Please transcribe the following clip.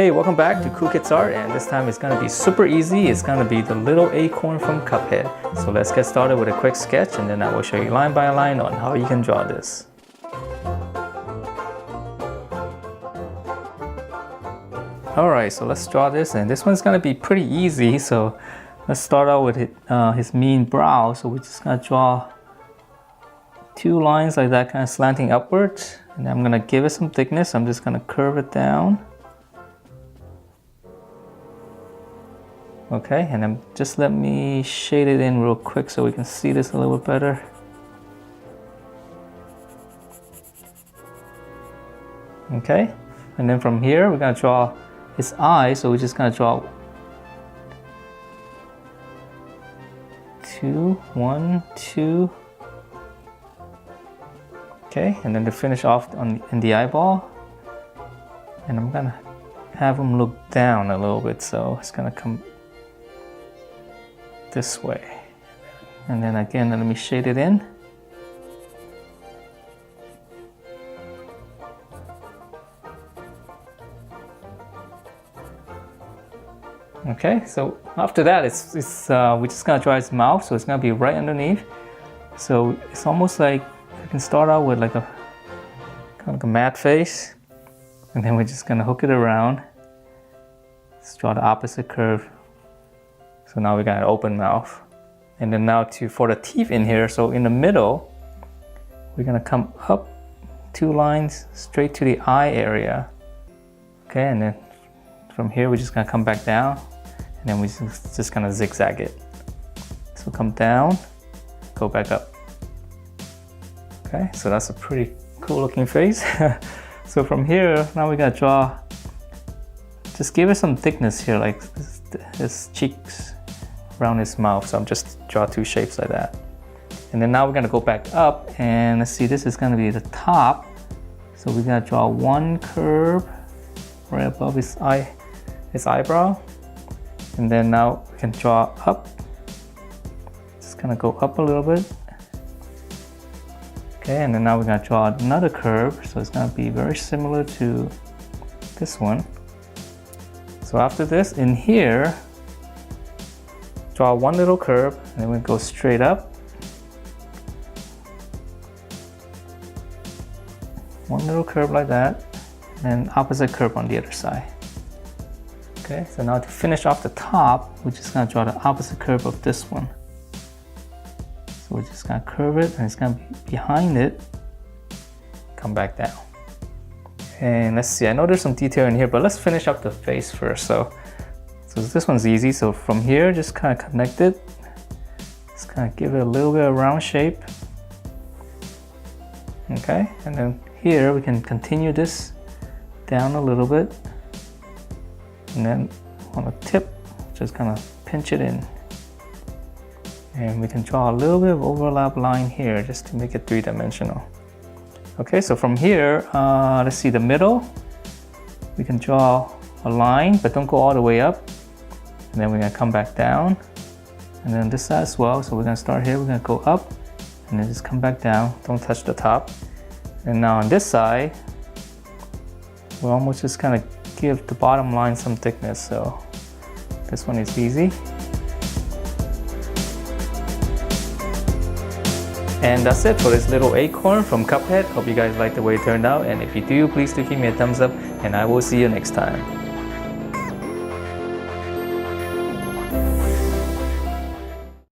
Hey, welcome back to Cool Kids Art, and this time it's going to be super easy. It's going to be the little acorn from Cuphead. So let's get started with a quick sketch, and then I will show you line by line on how you can draw this. Alright, so let's draw this, and this one's going to be pretty easy. So let's start out with his mean brow. So we're just going to draw two lines like that, kind of slanting upwards, and I'm going to give it some thickness. I'm just going to curve it down. Okay, and then just let me shade it in real quick so we can see this a little bit better. Okay, and then from here we're going to draw his eye, so we're just going to draw one, two. Okay, and then to finish off in the eyeball, and I'm going to have him look down a little bit, so it's going to come this way. And then again, let me shade it in. Okay, so after that, we're just gonna draw his mouth, so it's gonna be right underneath. So it's almost like you can start out with like a kind of like a matte face, and then we're just gonna hook it around. Let's draw the opposite curve. So now we got an open mouth. And then now for the teeth in here, so in the middle, we're gonna come up two lines straight to the eye area. Okay, and then from here, we're just gonna come back down, and then we're just gonna zigzag it. So come down, go back up. Okay, so that's a pretty cool looking face. So from here, now we gotta draw, just give it some thickness here, like his cheeks around his mouth. So I'm just draw two shapes like that. And then now we're gonna go back up, and let's see, this is gonna be the top. So we're gonna draw one curve right above his eyebrow. And then now we can draw up. Just gonna go up a little bit. Okay, and then now we're gonna draw another curve. So it's gonna be very similar to this one. So after this, in here, draw one little curve, and then we go straight up. One little curve like that, and then opposite curve on the other side. Okay, so now to finish off the top, we're just gonna draw the opposite curve of this one. So we're just gonna curve it, and it's gonna be behind it, come back down. And let's see, I know there's some detail in here, but let's finish up the face first. So this one's easy. So from here, just kind of connect it. Just kind of give it a little bit of round shape. Okay, and then here we can continue this down a little bit. And then on the tip, just kind of pinch it in. And we can draw a little bit of overlap line here just to make it three-dimensional. Okay, so from here, let's see the middle. We can draw a line, but don't go all the way up. And then we're gonna come back down. And then this side as well. So we're gonna start here, we're gonna go up, and then just come back down. Don't touch the top. And now on this side, we'll almost just kind of give the bottom line some thickness. So this one is easy. And that's it for this little acorn from Cuphead. Hope you guys liked the way it turned out. And if you do, please do give me a thumbs up, and I will see you next time.